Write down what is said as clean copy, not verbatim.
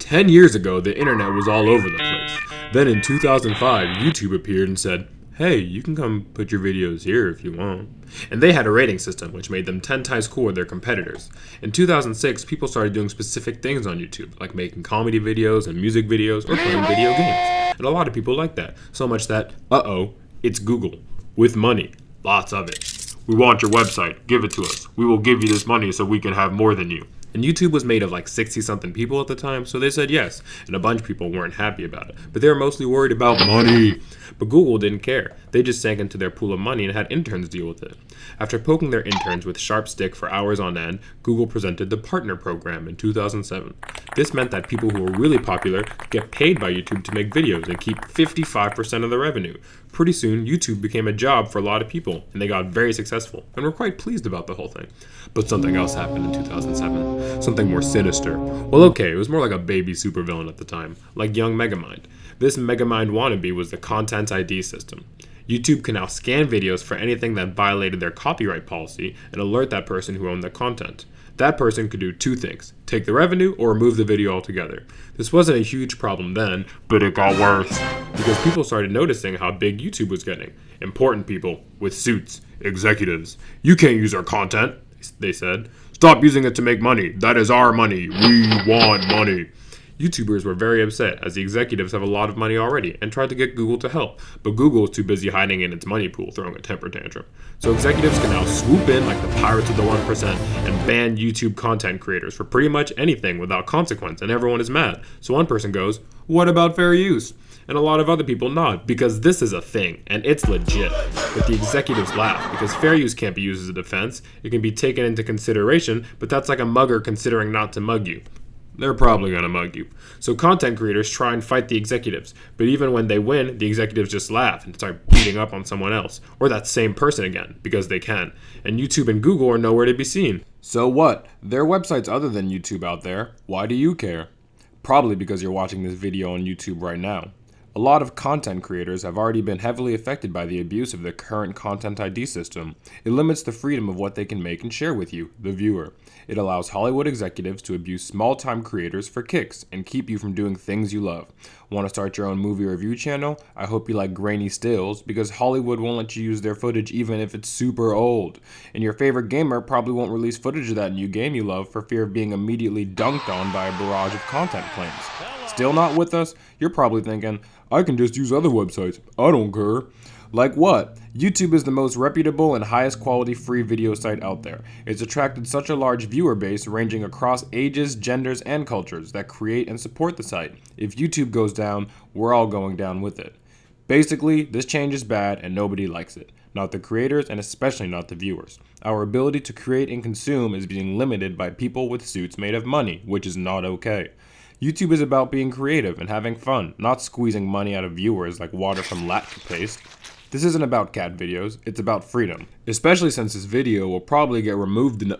10 years ago, the internet was all over the place. Then in 2005, YouTube appeared and said, hey, you can come put your videos here if you want. And they had a rating system, which made them 10 times cooler than their competitors. In 2006, people started doing specific things on YouTube, like making comedy videos and music videos or playing video games. And a lot of people like that, so much that, it's Google. With money. Lots of it. We want your website. Give it to us. We will give you this money so we can have more than you. And YouTube was made of like 60-something people at the time, so they said yes. And a bunch of people weren't happy about it. But they were mostly worried about money. But Google didn't care. They just sank into their pool of money and had interns deal with it. After poking their interns with sharp stick for hours on end, Google presented the Partner Program in 2007. This meant that people who were really popular could get paid by YouTube to make videos and keep 55% of the revenue. Pretty soon, YouTube became a job for a lot of people, and they got very successful, and were quite pleased about the whole thing. But something else happened in 2007. Something more sinister. Well, okay, it was more like a baby supervillain at the time, like young Megamind. This Megamind wannabe was the Content ID system. YouTube can now scan videos for anything that violated their copyright policy and alert that person who owned the content. That person could do two things, take the revenue or remove the video altogether. This wasn't a huge problem then, but it got worse. Because people started noticing how big YouTube was getting. Important people with suits, executives. You can't use our content, they said. Stop using it to make money. That is our money. We want money. YouTubers were very upset as the executives have a lot of money already and tried to get Google to help, but Google is too busy hiding in its money pool throwing a temper tantrum. So executives can now swoop in like the pirates of the 1% and ban YouTube content creators for pretty much anything without consequence, and everyone is mad. So one person goes, what about fair use? And a lot of other people nod because this is a thing and it's legit. But the executives laugh because fair use can't be used as a defense. It can be taken into consideration, but that's like a mugger considering not to mug you. They're probably going to mug you. So content creators try and fight the executives, but even when they win, the executives just laugh and start beating up on someone else, or that same person again, because they can. And YouTube and Google are nowhere to be seen. So what? There are websites other than YouTube out there. Why do you care? Probably because you're watching this video on YouTube right now. A lot of content creators have already been heavily affected by the abuse of the current Content ID system. It limits the freedom of what they can make and share with you, the viewer. It allows Hollywood executives to abuse small-time creators for kicks and keep you from doing things you love. Want to start your own movie review channel? I hope you like grainy stills, because Hollywood won't let you use their footage even if it's super old. And your favorite gamer probably won't release footage of that new game you love for fear of being immediately dunked on by a barrage of content claims. Still not with us? You're probably thinking, I can just use other websites. I don't care. Like what? YouTube is the most reputable and highest quality free video site out there. It's attracted such a large viewer base ranging across ages, genders, and cultures that create and support the site. If YouTube goes down, we're all going down with it. Basically, this change is bad and nobody likes it. Not the creators and especially not the viewers. Our ability to create and consume is being limited by people with suits made of money, which is not okay. YouTube is about being creative and having fun, not squeezing money out of viewers like water from lacquer paste. This isn't about cat videos, it's about freedom. Especially since this video will probably get removed in